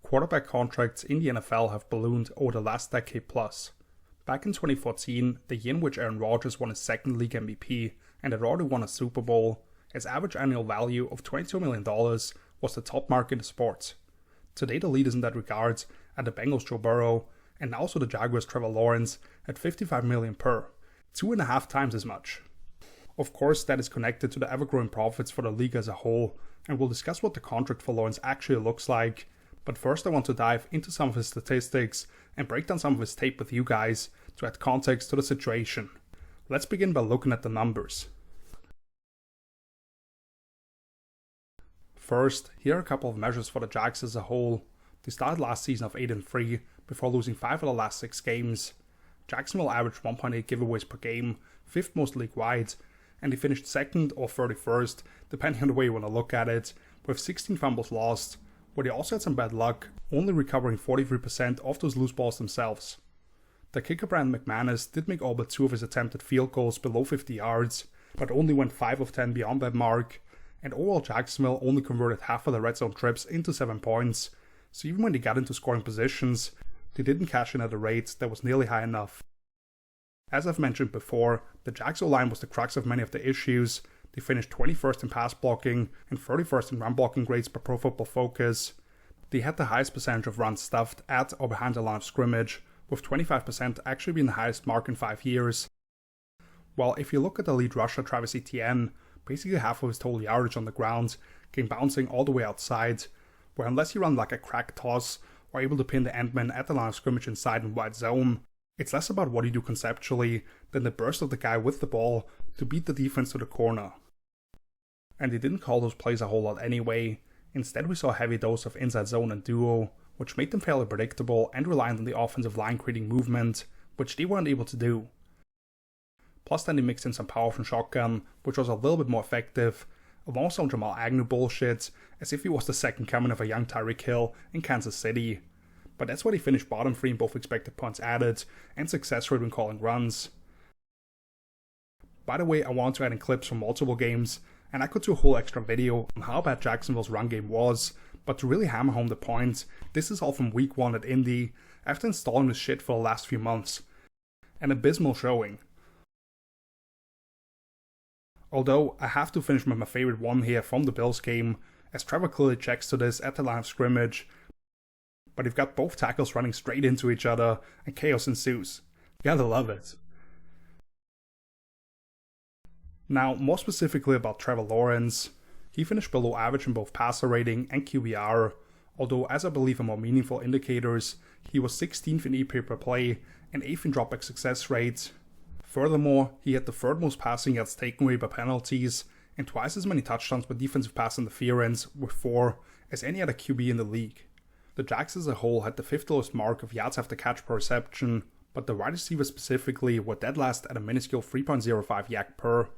Quarterback contracts in the NFL have ballooned over the last decade plus. Back in 2014, the year in which Aaron Rodgers won his second league MVP and had already won a Super Bowl, his average annual value of $22 million was the top mark in the sport. Today the leaders in that regard are the Bengals' Joe Burrow and also the Jaguars' Trevor Lawrence at $55 million per, 2.5 times as much. Of course, that is connected to the ever-growing profits for the league as a whole, and we'll discuss what the contract for Lawrence actually looks like. But first I want to dive into some of his statistics and break down some of his tape with you guys to add context to the situation. Let's begin by looking at the numbers. First, here are a couple of measures for the Jags as a whole. They started last season of 8-3 before losing 5 of the last 6 games. Jacksonville averaged 1.8 giveaways per game, 5th most league-wide, and they finished 2nd or 31st, depending on the way you want to look at it, with 16 fumbles lost, where they also had some bad luck, only recovering 43% of those loose balls themselves. The kicker Brandon McManus did make all but 2 of his attempted field goals below 50 yards, but only went 5 of 10 beyond that mark, and overall Jacksonville only converted half of the red zone trips into 7 points, so even when they got into scoring positions, they didn't cash in at a rate that was nearly high enough. As I've mentioned before, the Jags O-line was the crux of many of the issues. They finished 21st in pass blocking and 31st in run blocking grades per Pro Football Focus. They had the highest percentage of runs stuffed at or behind the line of scrimmage, with 25% actually being the highest mark in 5 years. While if you look at the lead rusher Travis Etienne, basically half of his total yardage on the ground came bouncing all the way outside, where unless you run like a crack toss or able to pin the endman at the line of scrimmage inside in wide zone, it's less about what you do conceptually than the burst of the guy with the ball to beat the defense to the corner. And they didn't call those plays a whole lot anyway. Instead we saw a heavy dose of inside zone and duo, which made them fairly predictable and reliant on the offensive line creating movement, which they weren't able to do. Plus then they mixed in some power from shotgun, which was a little bit more effective, along with some Jamal Agnew bullshit, as if he was the second coming of a young Tyreek Hill in Kansas City. But that's why they finished bottom 3 in both expected points added and success rate when calling runs. By the way, I want to add in clips from multiple games, and I could do a whole extra video on how bad Jacksonville's run game was, but to really hammer home the point, this is all from week 1 at Indy, after installing this shit for the last few months. An abysmal showing. Although, I have to finish with my favorite one here from the Bills game, as Trevor clearly checks to this at the line of scrimmage, but you've got both tackles running straight into each other, and chaos ensues. You gotta love it. Now, more specifically about Trevor Lawrence, he finished below average in both passer rating and QBR, although as I believe are more meaningful indicators, he was 16th in EPA per play and 8th in dropback success rate. Furthermore, he had the 3rd most passing yards taken away by penalties, and twice as many touchdowns by defensive pass interference, with 4, as any other QB in the league. The Jags as a whole had the 5th lowest mark of yards after catch per reception, but the wide receivers specifically were dead last at a minuscule 3.05 yak per.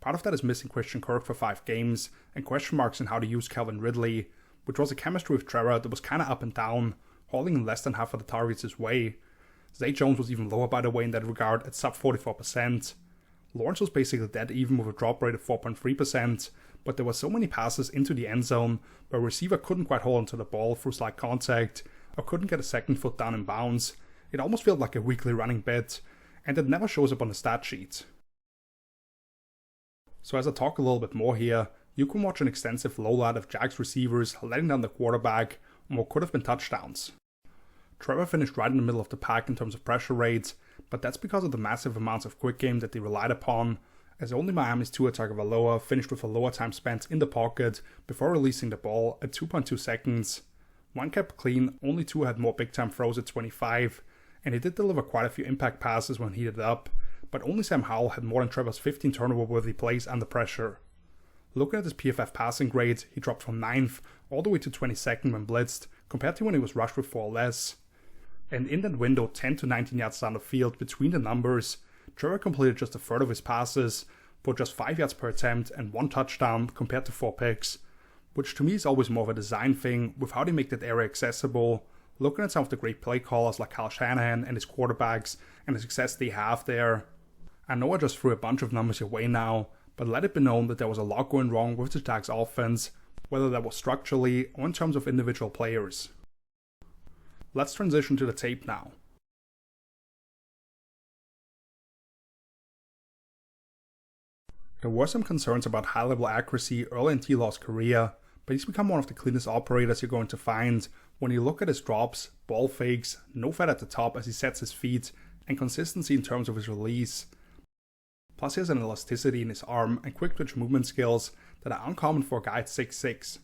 Part of that is missing Christian Kirk for 5 games, and question marks on how to use Calvin Ridley, which was a chemistry with Trevor that was kinda up and down, hauling less than half of the targets his way. Zay Jones was even lower by the way in that regard at sub 44%. Lawrence was basically dead even with a drop rate of 4.3%, but there were so many passes into the end zone where a receiver couldn't quite hold onto the ball through slight contact, or couldn't get a second foot down in bounds. It almost felt like a weekly running bit, and it never shows up on the stat sheet. So as I talk a little bit more here, you can watch an extensive lowlight of Jags receivers letting down the quarterback on what could have been touchdowns. Trevor finished right in the middle of the pack in terms of pressure rates, but that's because of the massive amounts of quick game that they relied upon, as only Miami's Tua Tagovailoa finished with a lower time spent in the pocket before releasing the ball at 2.2 seconds. One kept clean, only Tua had more big time throws at 25, and he did deliver quite a few impact passes when heated up, but only Sam Howell had more than Trevor's 15 turnover-worthy plays under pressure. Looking at his PFF passing grade, he dropped from 9th all the way to 22nd when blitzed, compared to when he was rushed with 4 or less. And in that window 10 to 19 yards down the field between the numbers, Trevor completed just a third of his passes, for just 5 yards per attempt and 1 touchdown compared to 4 picks, which to me is always more of a design thing with how they make that area accessible. Looking at some of the great play callers like Kyle Shanahan and his quarterbacks and the success they have there. I know I just threw a bunch of numbers your way now, but let it be known that there was a lot going wrong with the Jags offense, whether that was structurally or in terms of individual players. Let's transition to the tape now. There were some concerns about high-level accuracy early in T-Law's career, but he's become one of the cleanest operators you're going to find when you look at his drops, ball fakes, no fat at the top as he sets his feet, and consistency in terms of his release. Plus he has an elasticity in his arm and quick twitch movement skills that are uncommon for a guy at 6'6".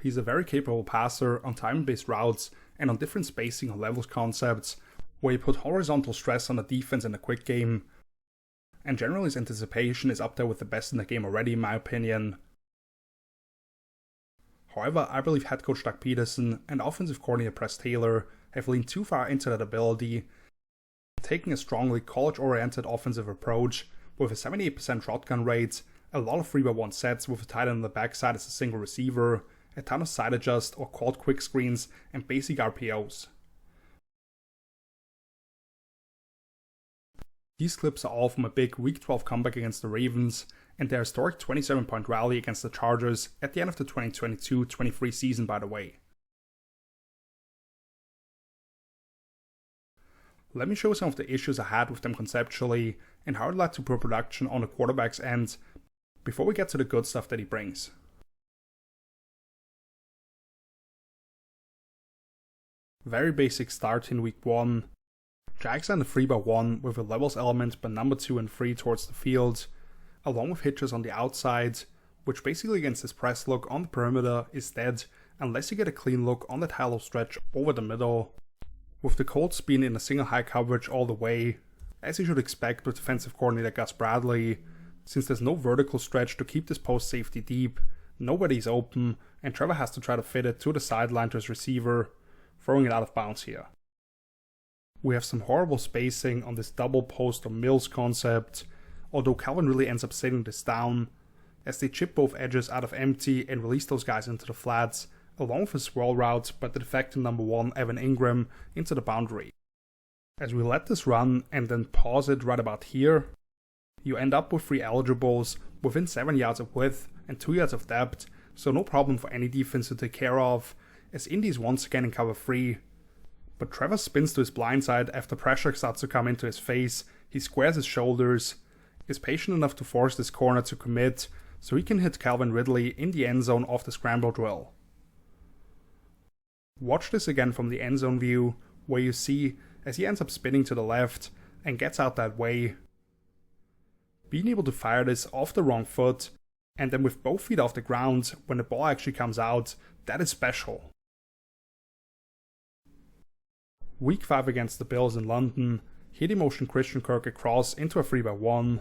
He's a very capable passer on time-based routes and on different spacing or levels concepts, where you put horizontal stress on the defense in a quick game, and generally his anticipation is up there with the best in the game already in my opinion. However, I believe head coach Doug Peterson and offensive coordinator Press Taylor have leaned too far into that ability, taking a strongly college-oriented offensive approach with a 78% shotgun rate, a lot of 3x1 sets with a tight end on the backside as a single receiver, a ton of side adjust or quad quick screens, and basic RPOs. These clips are all from a big Week 12 comeback against the Ravens and their historic 27-point rally against the Chargers at the end of the 2022-23 season, by the way. Let me show some of the issues I had with them conceptually and how it led to poor production on the quarterback's end before we get to the good stuff that he brings. Very basic start in week 1. Jags on the 3x1 with a levels element but number 2 and 3 towards the field, along with hitches on the outside, which basically against this press look on the perimeter is dead unless you get a clean look on that hollow stretch over the middle, with the Colts being in a single high coverage all the way, as you should expect with defensive coordinator Gus Bradley, since there's no vertical stretch to keep this post safety deep, nobody's open, and Trevor has to try to fit it to the sideline to his receiver, throwing it out of bounds here. We have some horrible spacing on this double post or Mills concept, although Calvin really ends up sitting this down, as they chip both edges out of empty and release those guys into the flats, along with a swirl route by the defective number 1 Evan Ingram into the boundary. As we let this run and then pause it right about here, you end up with 3 eligibles within 7 yards of width and 2 yards of depth, so no problem for any defense to take care of, as Indy's once again in cover 3. But Trevor spins to his blind side after pressure starts to come into his face, he squares his shoulders, is patient enough to force this corner to commit so he can hit Calvin Ridley in the end zone off the scramble drill. Watch this again from the end zone view, where you see as he ends up spinning to the left and gets out that way. Being able to fire this off the wrong foot and then with both feet off the ground when the ball actually comes out, that is special. Week 5 against the Bills in London, here they motion Christian Kirk across into a 3x1,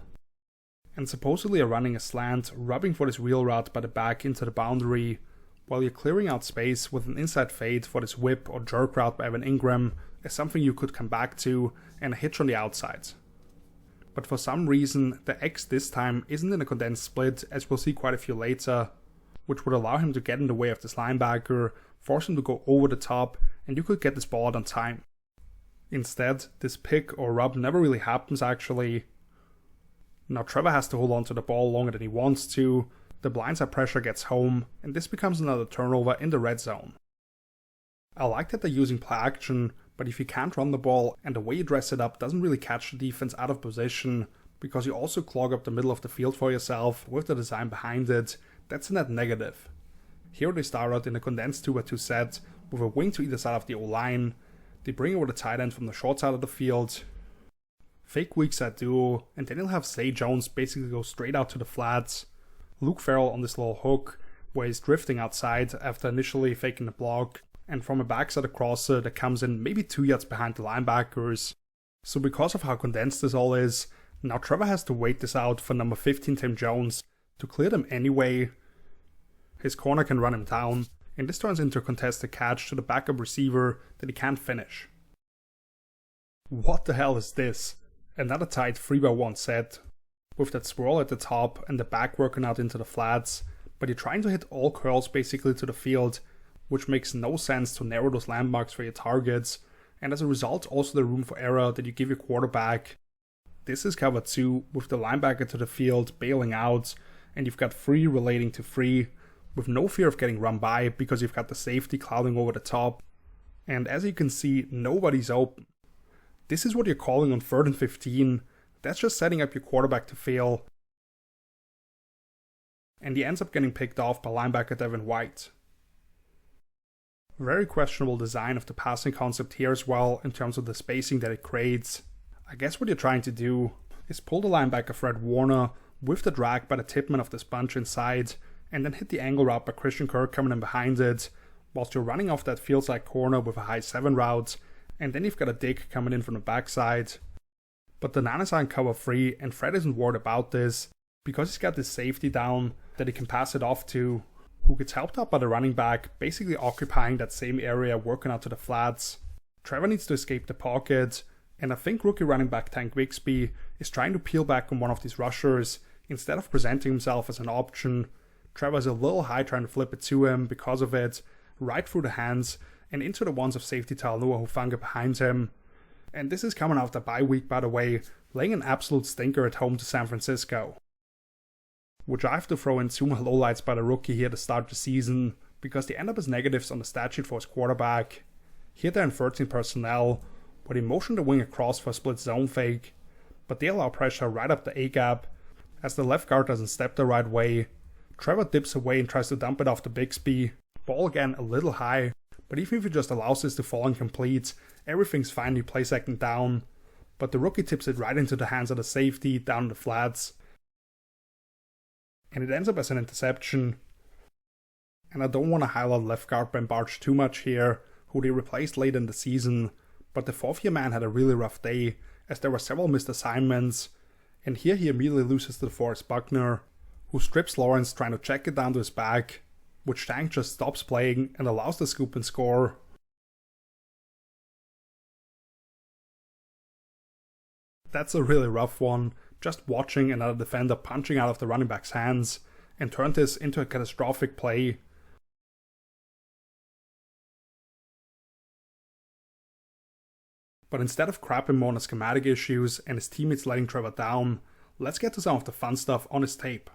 and supposedly are running a slant, rubbing for this wheel route by the back into the boundary, while you're clearing out space with an inside fade for this whip or jerk route by Evan Ingram as something you could come back to, and a hitch on the outside. But for some reason, the X this time isn't in a condensed split, as we'll see quite a few later, which would allow him to get in the way of this linebacker, force him to go over the top, and you could get this ball out on time. Instead, this pick or rub never really happens actually. Now Trevor has to hold on to the ball longer than he wants to, the blindside pressure gets home, and this becomes another turnover in the red zone. I like that they're using play action, but if you can't run the ball and the way you dress it up doesn't really catch the defense out of position, because you also clog up the middle of the field for yourself with the design behind it, that's a net negative. Here they start out in a condensed 2x2 set with a wing to either side of the O-line. They bring over the tight end from the short side of the field, fake weak side duo, and then he'll have Zay Jones basically go straight out to the flats. Luke Farrell on this little hook, where he's drifting outside after initially faking the block, and from a backside crosser that comes in maybe 2 yards behind the linebackers. So because of how condensed this all is, now Trevor has to wait this out for number 15 Tim Jones to clear them anyway. His corner can run him down, and this turns into a contested catch to the backup receiver that he can't finish. What the hell is this? Another tight 3x1 set, with that swirl at the top and the back working out into the flats, but you're trying to hit all curls basically to the field, which makes no sense to narrow those landmarks for your targets, and as a result also the room for error that you give your quarterback. This is cover 2 with the linebacker to the field bailing out, and you've got 3 relating to 3, with no fear of getting run by because you've got the safety clouding over the top. And as you can see, nobody's open. This is what you're calling on 3rd and 15. That's just setting up your quarterback to fail. And he ends up getting picked off by linebacker Devin White. Very questionable design of the passing concept here as well in terms of the spacing that it creates. I guess what you're trying to do is pull the linebacker Fred Warner with the drag by the tipman of this bunch inside, and then hit the angle route by Christian Kirk coming in behind it, whilst you're running off that field side corner with a high 7 route, and then you've got a dig coming in from the backside. But the Niners are in cover 3, and Fred isn't worried about this, because he's got this safety down that he can pass it off to, who gets helped out by the running back, basically occupying that same area, working out to the flats. Trevor needs to escape the pocket, and I think rookie running back Tank Bixby is trying to peel back on one of these rushers. Instead of presenting himself as an option, Trevor's a little high trying to flip it to him because of it, right through the hands, and into the ones of safety Talanoa Hufanga behind him. And this is coming out the bye week, by the way, laying an absolute stinker at home to San Francisco. Which I have to throw in 2 more lowlights by the rookie here to start the season, because they end up as negatives on the stat sheet for his quarterback. Here they're in 13 personnel, where they motion the wing across for a split zone fake, but they allow pressure right up the A-gap, as the left guard doesn't step the right way. Trevor dips away and tries to dump it off to Bixby. Ball again a little high, but even if he just allows this to fall incomplete, everything's fine, you play second down. But the rookie tips it right into the hands of the safety down the flats, and it ends up as an interception. And I don't want to highlight left guard Ben Bartch too much here, who they replaced late in the season, but the 4th-year man had a really rough day, as there were several missed assignments, and here he immediately loses to DeForest Buckner, who strips Lawrence trying to check it down to his back, which Tank just stops playing and allows the scoop and score. That's a really rough one, just watching another defender punching out of the running back's hands, and turn this into a catastrophic play. But instead of crapping more on the schematic issues and his teammates letting Trevor down, let's get to some of the fun stuff on his tape.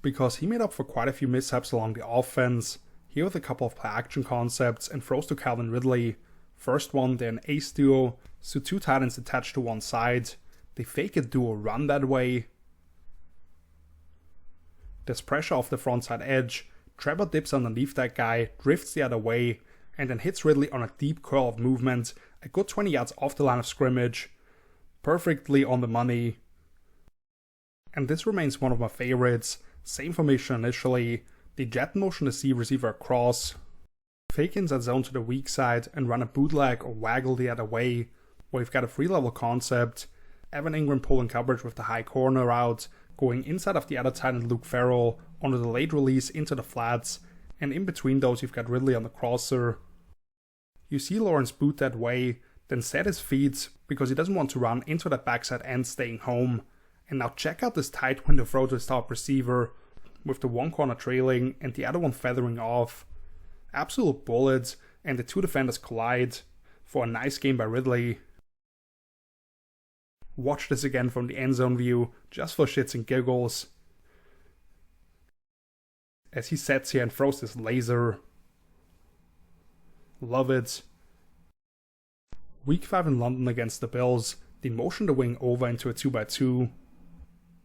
Because he made up for quite a few mishaps along the offense, here with a couple of play action concepts and throws to Calvin Ridley. First one, they're an ace duo, so 2 tight ends attached to one side. They fake a duo run that way. There's pressure off the front side edge. Trevor dips underneath that guy, drifts the other way, and then hits Ridley on a deep curl of movement, a good 20 yards off the line of scrimmage. Perfectly on the money. And this remains one of my favorites. Same formation initially. They jet motion the C receiver across, fake inside zone to the weak side, and run a bootleg or waggle the other way, where you've got a 3-level concept. Evan Ingram pulling coverage with the high corner out, going inside of the other tight end Luke Farrell onto the late release into the flats, and in between those you've got Ridley on the crosser. You see Lawrence boot that way, then set his feet because he doesn't want to run into that backside end staying home. And now check out this tight window throw to his top receiver, with the one corner trailing and the other one feathering off. Absolute bullets, and the 2 defenders collide for a nice game by Ridley. Watch this again from the end zone view, just for shits and giggles, as he sets here and throws this laser. Love it. Week 5 in London against the Bills, they motion the wing over into a 2x2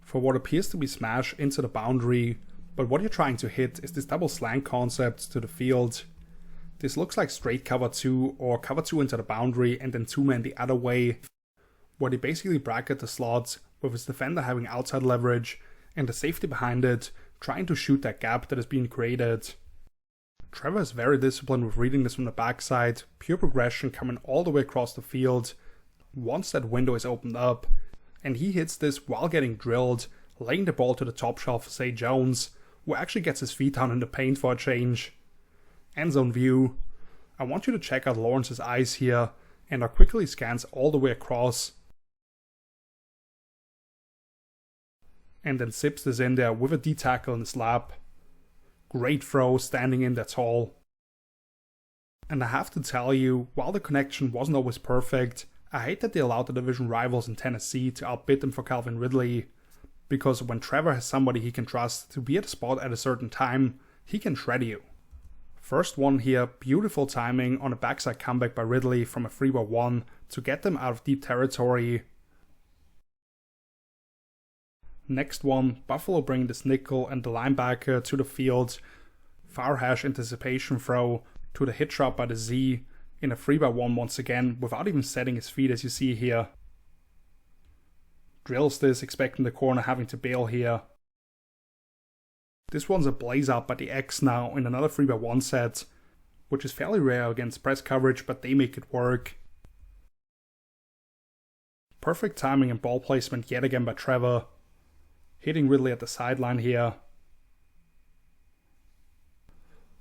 for what appears to be smash into the boundary, but what you're trying to hit is this double slant concept to the field. This looks like straight cover 2 or cover 2 into the boundary and then 2-man the other way, where they basically bracket the slots with his defender having outside leverage and the safety behind it trying to shoot that gap that is being created. Trevor is very disciplined with reading this from the backside, pure progression coming all the way across the field once that window is opened up, and he hits this while getting drilled, laying the ball to the top shelf for Zay Jones, who actually gets his feet down in the paint for a change. End zone view. I want you to check out Lawrence's eyes here, and quickly scans all the way across, and then zips this in there with a D tackle in his lap. Great throw, standing in that tall. And I have to tell you, while the connection wasn't always perfect, I hate that they allowed the division rivals in Tennessee to outbid them for Calvin Ridley. because when Trevor has somebody he can trust to be at a spot at a certain time, he can shred you. First one here, beautiful timing on a backside comeback by Ridley from a 3-1 to get them out of deep territory. Next one, Buffalo bring this nickel and the linebacker to the field. Far hash anticipation throw to the hit shot by the Z in a 3-1 once again without even setting his feet as you see here. Drills this, expecting the corner having to bail here. This one's a blaze out by the X now in another 3-1 set, which is fairly rare against press coverage, but they make it work. Perfect timing and ball placement yet again by Trevor, hitting Ridley at the sideline here.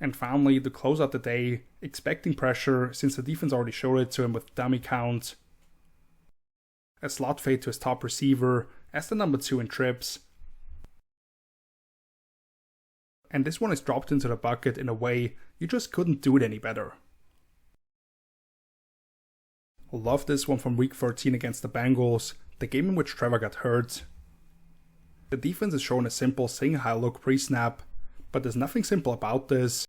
And finally, to close out the day, expecting pressure since the defense already showed it to him with dummy count. A slot fade to his top receiver as the number 2 in trips. And this one is dropped into the bucket in a way you just couldn't do it any better. Love this one from week 13 against the Bengals, the game in which Trevor got hurt. The defense is showing a simple sing high look pre-snap, but there's nothing simple about this,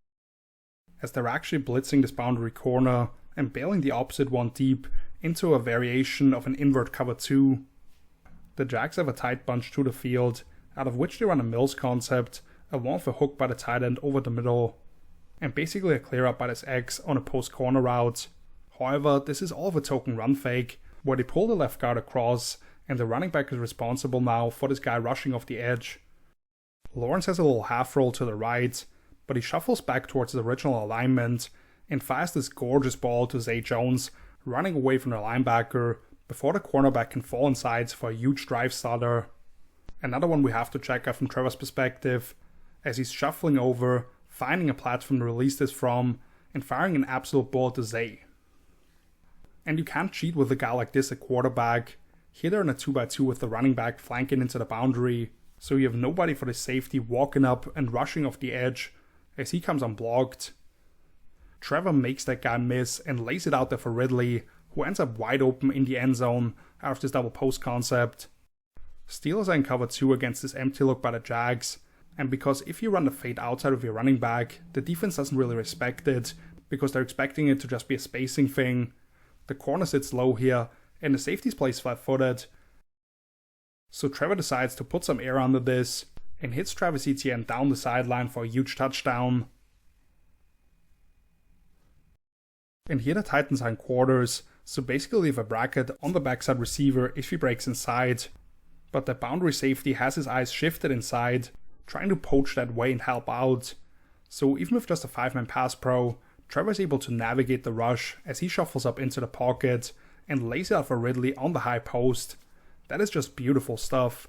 as they're actually blitzing this boundary corner and bailing the opposite one deep into a variation of an invert cover 2. The Jags have a tight bunch to the field, out of which they run a Mills concept, a one with a hook by the tight end over the middle, and basically a clear up by this X on a post corner route. However, this is all of a token run fake, where they pull the left guard across, and the running back is responsible now for this guy rushing off the edge. Lawrence has a little half roll to the right, but he shuffles back towards his original alignment and fires this gorgeous ball to Zay Jones, running away from the linebacker before the cornerback can fall inside for a huge drive starter. Another one we have to check out from Trevor's perspective, as he's shuffling over, finding a platform to release this from, and firing an absolute ball to Zay. And you can't cheat with a guy like this at quarterback. Here they're in a 2x2 with the running back flanking into the boundary, so you have nobody for the safety walking up and rushing off the edge as he comes unblocked. Trevor makes that guy miss and lays it out there for Ridley, who ends up wide open in the end zone out of this double post concept. Steelers are in cover 2 against this empty look by the Jags, and because if you run the fade outside of your running back, the defense doesn't really respect it, because they're expecting it to just be a spacing thing. The corner sits low here, and the safety's plays flat-footed. So Trevor decides to put some air under this, and hits Travis Etienne down the sideline for a huge touchdown. And here the Titans are in quarters, so basically leave a bracket on the backside receiver if he breaks inside. But the boundary safety has his eyes shifted inside, trying to poach that way and help out. So even with just a 5-man pass pro, Trevor is able to navigate the rush as he shuffles up into the pocket and lays it out for Ridley on the high post. That is just beautiful stuff.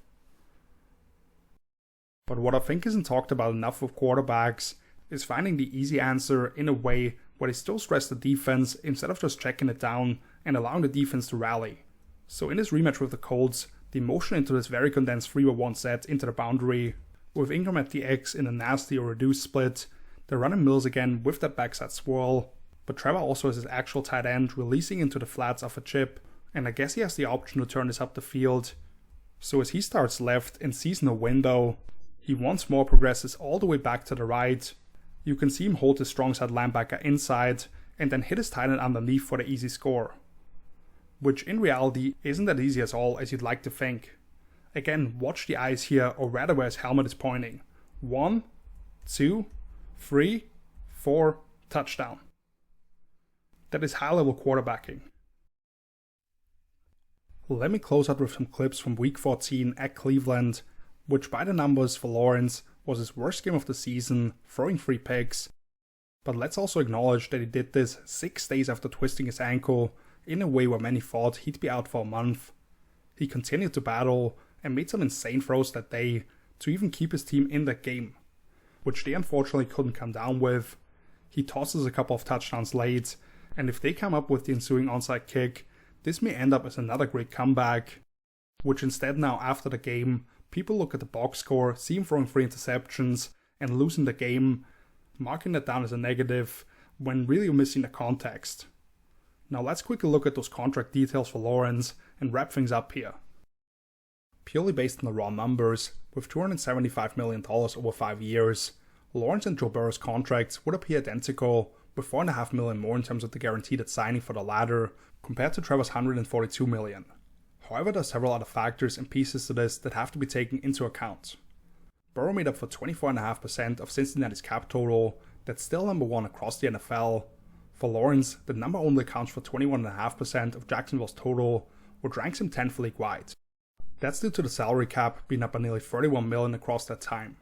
But what I think isn't talked about enough with quarterbacks is finding the easy answer in a way where they still stress the defense instead of just checking it down and allowing the defense to rally. So in this rematch with the Colts, they motion into this very condensed 3-1 set into the boundary, with Ingram at the X in a nasty or reduced split. They're running Mills again with that backside swirl, but Trevor also has his actual tight end releasing into the flats of a chip, and I guess he has the option to turn this up the field. So as he starts left and sees no window, he once more progresses all the way back to the right. You can see him hold his strong side linebacker inside and then hit his tight end underneath for the easy score. Which in reality isn't that easy at all as you'd like to think. Again, watch the eyes here, or rather where his helmet is pointing. 1, 2, 3, 4, touchdown. That is high level quarterbacking. Let me close out with some clips from week 14 at Cleveland, which by the numbers for Lawrence was his worst game of the season, throwing 3 picks. But let's also acknowledge that he did this 6 days after twisting his ankle, in a way where many thought he'd be out for a month. He continued to battle and made some insane throws that day to even keep his team in that game, which they unfortunately couldn't come down with. He tosses a couple of touchdowns late, and if they come up with the ensuing onside kick, this may end up as another great comeback, which instead now after the game, people look at the box score, see him throwing 3 interceptions and losing the game, marking that down as a negative when really missing the context. Now let's quickly look at those contract details for Lawrence and wrap things up here. Purely based on the raw numbers, with $275 million over 5 years, Lawrence and Joe Burrow's contracts would appear identical, with $4.5 million more in terms of the guaranteed signing for the latter, compared to Trevor's $142 million. However, there are several other factors and pieces to this that have to be taken into account. Burrow made up for 24.5% of Cincinnati's cap total, that's still number one across the NFL. For Lawrence, the number only accounts for 21.5% of Jacksonville's total, which ranks him 10th league-wide. That's due to the salary cap being up by nearly $31 million across that time.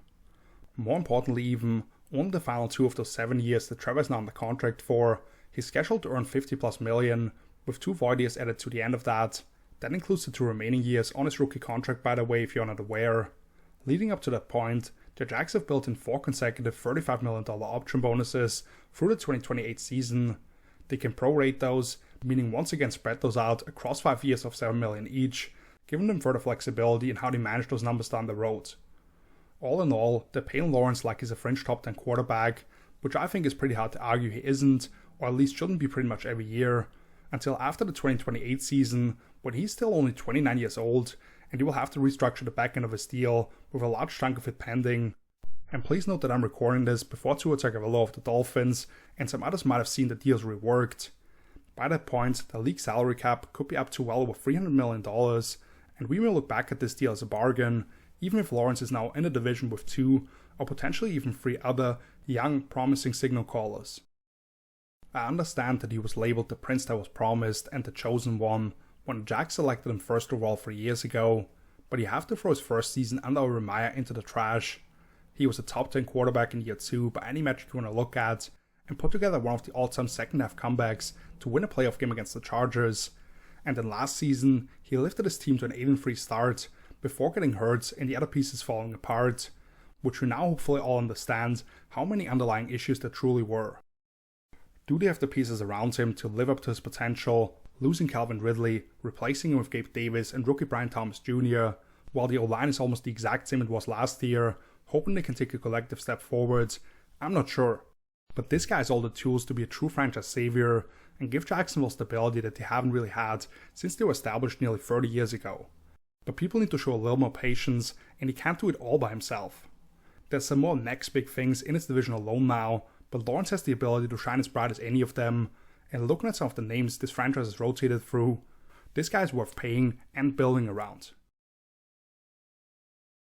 More importantly even, only the final 2 of those 7 years that Trevor is now under contract for, he's scheduled to earn $50+ million, with 2 void years added to the end of that. That includes the 2 remaining years on his rookie contract, by the way, if you're not aware. Leading up to that point, the Jags have built in 4 consecutive $35 million option bonuses through the 2028 season. They can prorate those, meaning once again spread those out across 5 years of $7 million each, giving them further flexibility in how they manage those numbers down the road. All in all, they're paying Lawrence like he's a fringe top 10 quarterback, which I think is pretty hard to argue he isn't, or at least shouldn't be pretty much every year, until after the 2028 season, when he's still only 29 years old, and he will have to restructure the back end of his deal, with a large chunk of it pending. And please note that I'm recording this before Tua Tagovailoa of the Dolphins, and some others might have seen the deals reworked. By that point, the league salary cap could be up to well over $300 million, and we may look back at this deal as a bargain, even if Lawrence is now in a division with 2, or potentially even 3 other young, promising signal callers. I understand that he was labeled the prince that was promised and the chosen one when the Jags selected him first overall 3 years ago, but you have to throw his first season under Jeremiah into the trash. He was a top 10 quarterback in year 2 by any metric you want to look at, and put together one of the all-time second half comebacks to win a playoff game against the Chargers. And then last season, he lifted his team to an 8-3 start before getting hurt and the other pieces falling apart, which we now hopefully all understand how many underlying issues there truly were. Do they have the pieces around him to live up to his potential, losing Calvin Ridley, replacing him with Gabe Davis and rookie Brian Thomas Jr., while the O-line is almost the exact same it was last year, hoping they can take a collective step forward? I'm not sure. But this guy has all the tools to be a true franchise savior and give Jacksonville stability that they haven't really had since they were established nearly 30 years ago. But people need to show a little more patience, and he can't do it all by himself. There's some more next big things in his division alone now, but Lawrence has the ability to shine as bright as any of them, and looking at some of the names this franchise has rotated through, this guy is worth paying and building around.